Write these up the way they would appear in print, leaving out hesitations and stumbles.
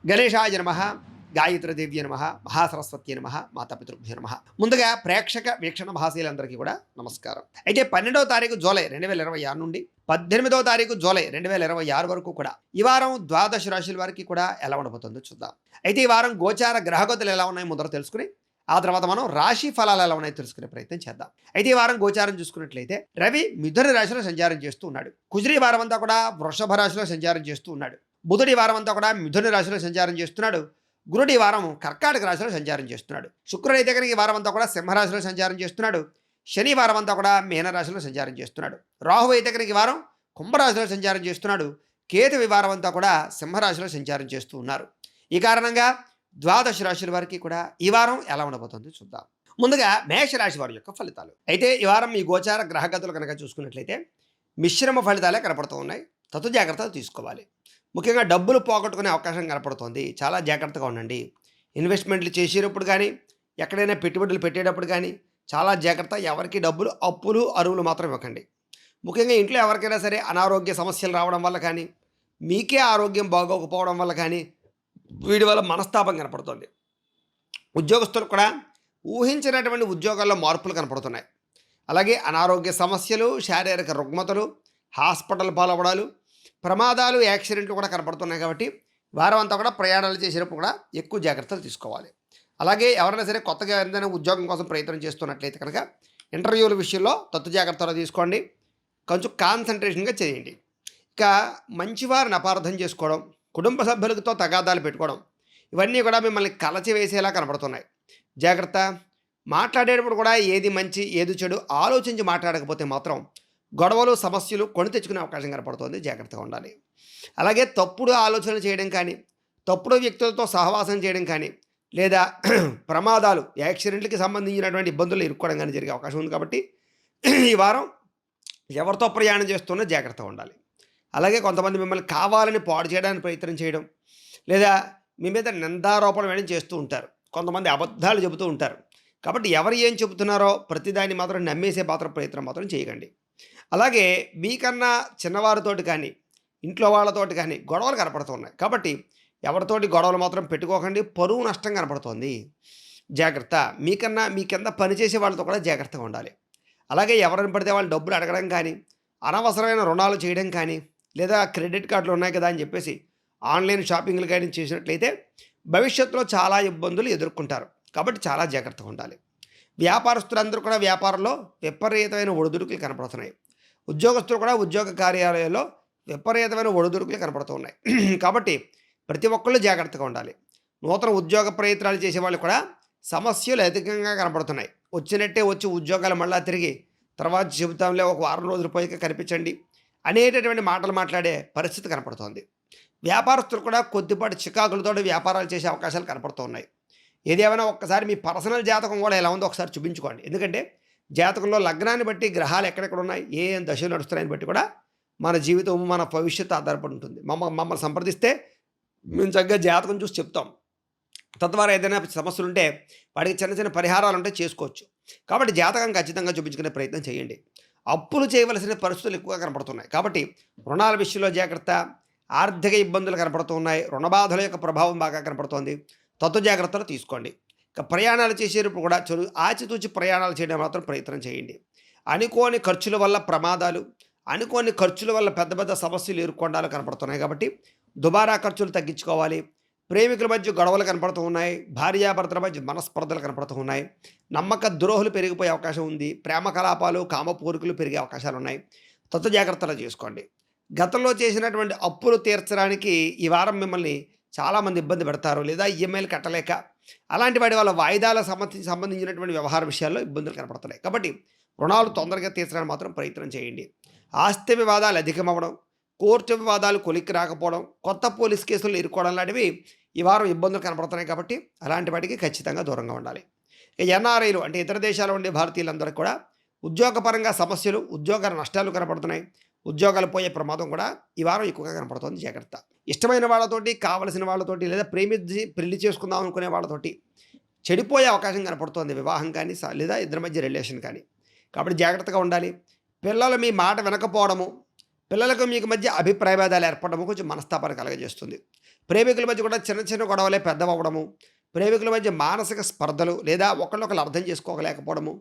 గణేశాయ నమః, గాయత్రీదేవ్య నమః, మహాసరస్వతి నమః, మాతాపితృభ్యో నమః. ముందుగా ప్రేక్షక వీక్షణ మహాశీలందరికీ కూడా నమస్కారం. అయితే 12వ తారీఖు జూలై 2026 నుండి 18వ తారీఖు జూలై 2026 వరకు కూడా ఈ వారం ద్వాదశ రాశుల వారికి కూడా ఎలా ఉండబోతుందో చూద్దాం. అయితే ఈ వారం గోచార గ్రహగతులు ఎలా ఉన్నాయో ముందర తెలుసుకుని ఆ తర్వాత మనం రాశి ఫలాలు ఎలా ఉన్నాయో తెలుసుకునే ప్రయత్నం చేద్దాం. అయితే ఈ వారం గోచారం చూసుకున్నట్లయితే రవి మిథున రాశిలో సంచారం చేస్తూ ఉన్నాడు. కుజుడు ఈ వారం అంతా కూడా వృషభ రాశిలో సంచారం చేస్తూ ఉన్నాడు. బుధుడు ఈ వారం అంతా కూడా మిథున రాశిలో సంచారం చేస్తున్నాడు. గురుడు ఈ వారం కర్కాటక రాశిలో సంచారం చేస్తున్నాడు. శుక్రుడు అయితే కనుక ఈ వారం అంతా కూడా సింహరాశిలో సంచారం చేస్తున్నాడు. శని వారం అంతా కూడా మీనరాశిలో సంచారం చేస్తున్నాడు. రాహు అయితే కనుక ఈ వారం కుంభరాశిలో సంచారం చేస్తున్నాడు. కేతు ఈ వారం అంతా కూడా సింహరాశిలో సంచారం చేస్తూ ఉన్నారు. ఈ కారణంగా ద్వాదశ రాశుల వారికి కూడా ఈ వారం ఎలా ఉండబోతుందో చూద్దాం. ముందుగా మేషరాశి వారి యొక్క ఫలితాలు. అయితే ఈ వారం ఈ గోచార గ్రహగతులు కనుక చూసుకున్నట్లయితే మిశ్రమ ఫలితాలే కనపడుతూ ఉన్నాయి. తతు జాగ్రత్తలు తీసుకోవాలి. ముఖ్యంగా డబ్బులు పోగొట్టుకునే అవకాశం కనపడుతోంది. చాలా జాగ్రత్తగా ఉండండి. ఇన్వెస్ట్మెంట్లు చేసేటప్పుడు కానీ ఎక్కడైనా పెట్టుబడులు పెట్టేటప్పుడు కానీ చాలా జాగ్రత్త. ఎవరికి డబ్బులు అప్పులు అరువులు మాత్రం ఇవ్వకండి. ముఖ్యంగా ఇంట్లో ఎవరికైనా సరే అనారోగ్య సమస్యలు రావడం వల్ల కానీ మీకే ఆరోగ్యం బాగోకపోవడం వల్ల కానీ వీడి వల్ల మనస్తాపం కనపడుతుంది. ఉద్యోగస్తులు కూడా ఊహించినటువంటి ఉద్యోగాల్లో మార్పులు కనపడుతున్నాయి. అలాగే అనారోగ్య సమస్యలు, శారీరక రుగ్మతలు, హాస్పిటల్ పాలవడాలు, ప్రమాదాలు, యాక్సిడెంట్లు కూడా కనపడుతున్నాయి. కాబట్టి వారం అంతా కూడా ప్రయాణాలు చేసేటప్పుడు కూడా ఎక్కువ జాగ్రత్తలు తీసుకోవాలి. అలాగే ఎవరైనా సరే కొత్తగా ఏదైనా ఉద్యోగం కోసం ప్రయత్నం చేస్తున్నట్లయితే కనుక ఇంటర్వ్యూల విషయంలో తత్తు జాగ్రత్తలు తీసుకోండి. కొంచెం కాన్సన్ట్రేషన్గా చేయండి. ఇక మంచివారిని అపార్థం చేసుకోవడం, కుటుంబ సభ్యులతో తగాదాలు పెట్టుకోవడం, ఇవన్నీ కూడా మిమ్మల్ని కలచివేసేలా కనపడుతున్నాయి. జాగ్రత్త. మాట్లాడేటప్పుడు కూడా ఏది మంచి ఏది చెడు ఆలోచించి మాట్లాడకపోతే మాత్రం గొడవలు, సమస్యలు కొని తెచ్చుకునే అవకాశం కనపడుతుంది. జాగ్రత్తగా ఉండాలి. అలాగే తప్పుడు ఆలోచనలు చేయడం కానీ, తప్పుడు వ్యక్తులతో సహవాసం చేయడం కానీ, లేదా ప్రమాదాలు, యాక్సిడెంట్లకి సంబంధించినటువంటి ఇబ్బందులు ఇరుక్కోవడం కానీ జరిగే అవకాశం ఉంది. కాబట్టి ఈ వారం ఎవరితో ప్రయాణం చేస్తున్నా జాగ్రత్తగా ఉండాలి. అలాగే కొంతమంది మిమ్మల్ని కావాలని పాడు చేయడానికి ప్రయత్నం చేయడం, లేదా మీ మీద నిందారోపణ వేయడం చేస్తూ ఉంటారు. కొంతమంది అబద్ధాలు చెబుతూ ఉంటారు. కాబట్టి ఎవరు ఏం చెబుతున్నారో ప్రతిదాన్ని మాత్రం నమ్మేసే ప్రయత్నం మాత్రం చేయకండి. అలాగే మీకన్నా చిన్నవారితోటి కానీ ఇంట్లో వాళ్ళతోటి కానీ గొడవలు కనపడుతున్నాయి. కాబట్టి ఎవరితోటి గొడవలు మాత్రం పెట్టుకోకండి. పరువు నష్టం కనపడుతోంది. జాగ్రత్త. మీ కింద పనిచేసే వాళ్ళతో కూడా జాగ్రత్తగా ఉండాలి. అలాగే ఎవరిని పడితే వాళ్ళు డబ్బులు అడగడం కానీ, అనవసరమైన రుణాలు చేయడం కానీ, లేదా క్రెడిట్ కార్డులు ఉన్నాయి కదా అని చెప్పేసి ఆన్లైన్ షాపింగ్లు కానీ చేసినట్లయితే భవిష్యత్తులో చాలా ఇబ్బందులు ఎదుర్కొంటారు. కాబట్టి చాలా జాగ్రత్తగా ఉండాలి. వ్యాపారస్తులందరూ కూడా వ్యాపారంలో విపరీతమైన ఒడిదుడుకులు కనపడుతున్నాయి. ఉద్యోగస్తులు కూడా ఉద్యోగ కార్యాలయాల్లో విపరీతమైన ఒడిదుడుకులు కనపడుతూ ఉన్నాయి. కాబట్టి ప్రతి ఒక్కళ్ళు జాగ్రత్తగా ఉండాలి. నూతన ఉద్యోగ ప్రయత్నాలు చేసేవాళ్ళు కూడా సమస్యలు అధికంగా కనపడుతున్నాయి. వచ్చినట్టే వచ్చి ఉద్యోగాలు మళ్ళా తిరిగి తర్వాత చెబుతాంలే ఒక వారం రోజుల పోయిక కనిపించండి అనేటటువంటి మాటలు మాట్లాడే పరిస్థితి కనపడుతోంది. వ్యాపారస్తులు కూడా కొద్దిపాటి చికాకులతో వ్యాపారాలు చేసే అవకాశాలు కనపడుతూ ఉన్నాయి. ఏదేమైనా ఒక్కసారి మీ పర్సనల్ జాతకం కూడా ఎలా ఉందో ఒకసారి చూపించుకోండి. ఎందుకంటే జాతకంలో లగ్నాన్ని బట్టి గ్రహాలు ఎక్కడెక్కడ ఉన్నాయి, ఏ దశలు నడుస్తున్నాయని బట్టి కూడా మన జీవితం, మన భవిష్యత్తు ఆధారపడి ఉంటుంది. మమ్మల్ని సంప్రదిస్తే మేము చక్కగా జాతకం చూసి చెప్తాం. తద్వారా ఏదైనా సమస్యలు ఉంటే వాటికి చిన్న చిన్న పరిహారాలు ఉంటే చేసుకోవచ్చు. కాబట్టి జాతకం ఖచ్చితంగా చూపించుకునే ప్రయత్నం చేయండి. అప్పులు చేయవలసిన పరిస్థితులు ఎక్కువగా కనపడుతున్నాయి. కాబట్టి రుణాల విషయంలో జాగ్రత్త. ఆర్థిక ఇబ్బందులు కనపడుతూ ఉన్నాయి. రుణబాధల యొక్క ప్రభావం బాగా కనపడుతోంది. తత్వ జాగ్రత్తలు తీసుకోండి. ఇక ప్రయాణాలు చేసేటప్పుడు కూడా ఆచితూచి ప్రయాణాలు చేయడం మాత్రం ప్రయత్నం చేయండి. అనుకోని ఖర్చుల వల్ల ప్రమాదాలు, అనుకోని ఖర్చుల వల్ల పెద్ద పెద్ద సమస్యలు ఎదుర్కొండాలు కనపడుతున్నాయి. కాబట్టి దుబారా ఖర్చులు తగ్గించుకోవాలి. ప్రేమికుల మధ్య గొడవలు కనపడుతూ ఉన్నాయి. భార్యాభర్తల మధ్య మనస్పర్ధలు కనపడుతూ ఉన్నాయి. నమ్మక ద్రోహులు పెరిగిపోయే అవకాశం ఉంది. ప్రేమ కలాపాలు, కామపూరికలు పెరిగే అవకాశాలు ఉన్నాయి. తత్వ జాగ్రత్తలు చేసుకోండి. గతంలో చేసినటువంటి అప్పులు తీర్చడానికి ఈ వారం మిమ్మల్ని చాలామంది ఇబ్బంది పెడతారు, లేదా ఈఎంఐలు కట్టలేక అలాంటి వాటి వల్ల వాయిదాల సంబంధించినటువంటి వ్యవహార విషయాల్లో ఇబ్బందులు కనపడుతున్నాయి. కాబట్టి రుణాలు తొందరగా తీర్చడానికి మాత్రం ప్రయత్నం చేయండి. ఆస్తి వివాదాలు అధికమవ్వడం, కోర్టు వివాదాలు కొలిక్కి రాకపోవడం, కొత్త పోలీస్ కేసులు ఇరుక్కోవడం లాంటివి ఈ వారం ఇబ్బందులు కనపడుతున్నాయి. కాబట్టి అలాంటి వాటికి ఖచ్చితంగా దూరంగా ఉండాలి. ఎన్ఆర్ఐలు అంటే ఇతర దేశాల్లో ఉండే భారతీయులందరికీ కూడా ఉద్యోగపరంగా సమస్యలు, ఉద్యోగ నష్టాలు కనపడుతున్నాయి. ఉద్యోగాలు పోయే ప్రమాదం కూడా ఈ వారం ఎక్కువగా కనపడుతుంది. జాగ్రత్త. ఇష్టమైన వాళ్ళతోటి, కావలసిన వాళ్ళతోటి, లేదా ప్రేమించి పెళ్లి చేసుకుందాం అనుకునే వాళ్ళతోటి చెడిపోయే అవకాశం కనపడుతుంది. వివాహం కానీ లేదా ఇద్దరి మధ్య రిలేషన్ కానీ. కాబట్టి జాగ్రత్తగా ఉండాలి. పిల్లలు మీ మాట వినకపోవడము, పిల్లలకు మీకు మధ్య అభిప్రాయ భేదాలు ఏర్పడము కొంచెం మనస్తాపాన్ని కలగజేస్తుంది. ప్రేమికుల మధ్య కూడా చిన్న చిన్న గొడవలే పెద్దవవ్వడము, ప్రేమికుల మధ్య మానసిక స్పర్ధలు లేదా ఒకళ్ళొకళ్ళు అర్థం చేసుకోలేకపోవడము,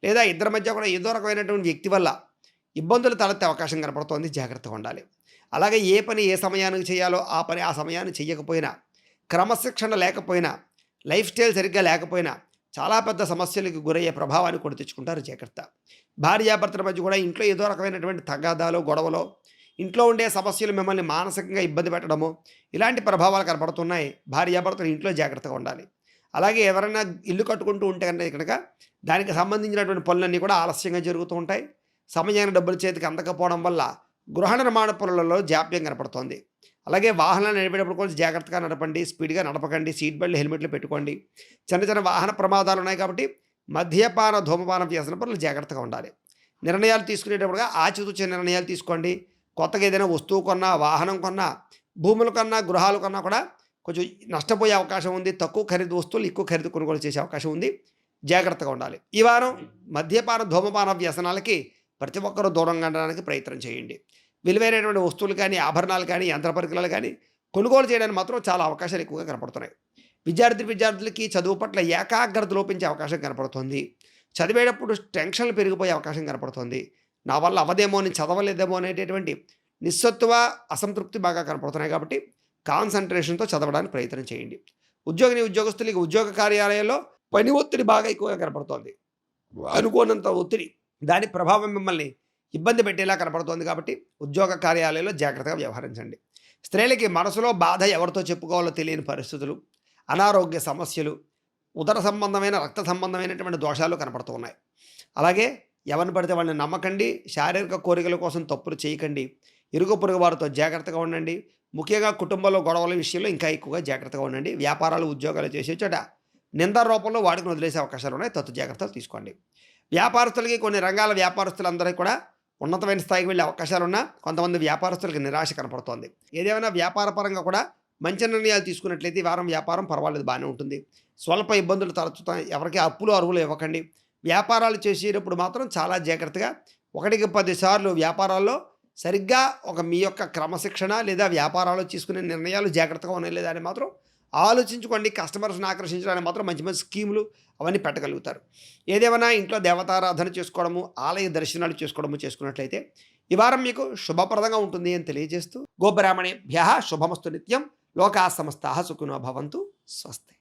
లేదా ఇద్దరి మధ్య కూడా ఏదో రకమైనటువంటి వ్యక్తి వల్ల ఇబ్బందులు తలెత్తే అవకాశం కనపడుతోంది. జాగ్రత్తగా ఉండాలి. అలాగే ఏ పని ఏ సమయానికి చేయాలో ఆ పని ఆ సమయాన్ని చేయకపోయినా, క్రమశిక్షణ లేకపోయినా, లైఫ్ స్టైల్ సరిగ్గా లేకపోయినా చాలా పెద్ద సమస్యలకు గురయ్యే ప్రభావాన్ని కొని తెచ్చుకుంటారు. జాగ్రత్త. భార్యాభర్తల మధ్య కూడా ఇంట్లో ఏదో రకమైనటువంటి తగాదాలు, గొడవలు, ఇంట్లో ఉండే సమస్యలు మిమ్మల్ని మానసికంగా ఇబ్బంది పెట్టడము, ఇలాంటి ప్రభావాలు కనపడుతున్నాయి. భార్యాభర్తలు ఇంట్లో జాగ్రత్తగా ఉండాలి. అలాగే ఎవరైనా ఇల్లు కట్టుకుంటూ ఉంటే కనుక దానికి సంబంధించినటువంటి పనులన్నీ కూడా ఆలస్యంగా జరుగుతూ ఉంటాయి. సమయానికి డబ్బులు చేతికి అందకపోవడం వల్ల గృహ నిర్మాణ పనులలో జాప్యం కనపడుతోంది. అలాగే వాహనాలు నడిపేటప్పుడు కూడా జాగ్రత్తగా నడపండి, స్పీడ్గా నడపకండి, సీట్ బెల్ట్ హెల్మెట్లు పెట్టుకోండి. చిన్న చిన్న వాహన ప్రమాదాలు ఉన్నాయి కాబట్టి మద్యపాన ధూమపానం చేసిన పనులు జాగ్రత్తగా ఉండాలి. నిర్ణయాలు తీసుకునేటప్పుడుగా ఆచితూచే నిర్ణయాలు తీసుకోండి. కొత్తగా ఏదైనా వస్తువు కొన్నా, వాహనం కొన్నా, భూములు కొన్నా, గృహాలు కొన్నా కూడా కొంచెం నష్టపోయే అవకాశం ఉంది. తక్కువ ఖరీదు వస్తువులు ఎక్కువ ఖరీదు కొనుగోలు చేసే అవకాశం ఉంది. జాగ్రత్తగా ఉండాలి. ఈ వారం మద్యపాన ధూమపాన వ్యసనాలకి ప్రతి ఒక్కరూ దూరంగా ఉండడానికి ప్రయత్నం చేయండి. విలువైనటువంటి వస్తువులు కానీ, ఆభరణాలు కానీ, యంత్ర పరికరాలు కానీ కొనుగోలు చేయడానికి మాత్రం చాలా అవకాశాలు ఎక్కువగా కనపడుతున్నాయి. విద్యార్థులకి చదువు పట్ల ఏకాగ్రత లోపించే అవకాశం కనపడుతుంది. చదివేటప్పుడు టెన్షన్లు పెరిగిపోయే అవకాశం కనపడుతుంది. నా వల్ల అవదేమో, నేను చదవలేదేమో అనేటటువంటి నిస్సత్తువ, అసంతృప్తి బాగా కనపడుతున్నాయి. కాబట్టి కాన్సన్ట్రేషన్తో చదవడానికి ప్రయత్నం చేయండి. ఉద్యోగస్తులకి ఉద్యోగ కార్యాలయాల్లో పని ఒత్తిడి బాగా ఎక్కువగా కనపడుతోంది. అనుకోనంత ఒత్తిడి, దాని ప్రభావం మిమ్మల్ని ఇబ్బంది పెట్టేలా కనపడుతోంది. కాబట్టి ఉద్యోగ కార్యాలయంలో జాగ్రత్తగా వ్యవహరించండి. స్త్రీలకి మనసులో బాధ ఎవరితో చెప్పుకోవాలో తెలియని పరిస్థితులు, అనారోగ్య సమస్యలు, ఉదర సంబంధమైన, రక్త సంబంధమైనటువంటి దోషాలు కనపడుతూ ఉన్నాయి. అలాగే ఎవరిని పడితే వాళ్ళని నమ్మకండి. శారీరక కోరికల కోసం తప్పులు చేయకండి. ఇరుగు పొరుగు వారితో జాగ్రత్తగా ఉండండి. ముఖ్యంగా కుటుంబంలో గొడవల విషయంలో ఇంకా ఎక్కువగా జాగ్రత్తగా ఉండండి. వ్యాపారాలు, ఉద్యోగాలు చేసే చోట నింద రూపంలో వాటిని వదిలేసే అవకాశాలు ఉన్నాయి. తత్తు జాగ్రత్తలు తీసుకోండి. వ్యాపారస్తులకి, కొన్ని రంగాల వ్యాపారస్తులందరికీ కూడా ఉన్నతమైన స్థాయికి వెళ్ళే అవకాశాలు ఉన్నా కొంతమంది వ్యాపారస్తులకి నిరాశ కనపడుతోంది. ఏదేమైనా వ్యాపార పరంగా కూడా మంచి నిర్ణయాలు తీసుకున్నట్లయితే ఈ వారం వ్యాపారం పర్వాలేదు, బాగానే ఉంటుంది. స్వల్ప ఇబ్బందులు తలెత్తుతాయి. ఎవరికి అప్పులు అరువులు ఇవ్వకండి. వ్యాపారాలు చేసేటప్పుడు మాత్రం చాలా జాగ్రత్తగా 1కి 10 సార్లు వ్యాపారాల్లో సరిగ్గా మీ యొక్క క్రమశిక్షణ లేదా వ్యాపారాలు తీసుకునే నిర్ణయాలు జాగ్రత్తగా ఉన్నాయి లేదా అని మాత్రం ఆలోచించుకోండి. కస్టమర్స్ని ఆకర్షించడానికి మాత్రం మంచి మంచి స్కీములు అవన్నీ పెట్టగలుగుతారు. ఏదేమైనా ఇంట్లో దేవతారాధన చేసుకోవడము, ఆలయ దర్శనాలు చేసుకున్నట్లయితే ఈ వారం మీకు శుభప్రదంగా ఉంటుంది అని తెలియజేస్తూ, గోబ్రాహ్మణేభ్యః శుభమస్తు నిత్యం. లోకా సమస్తాః సుఖినో భవంతు. స్వస్తి.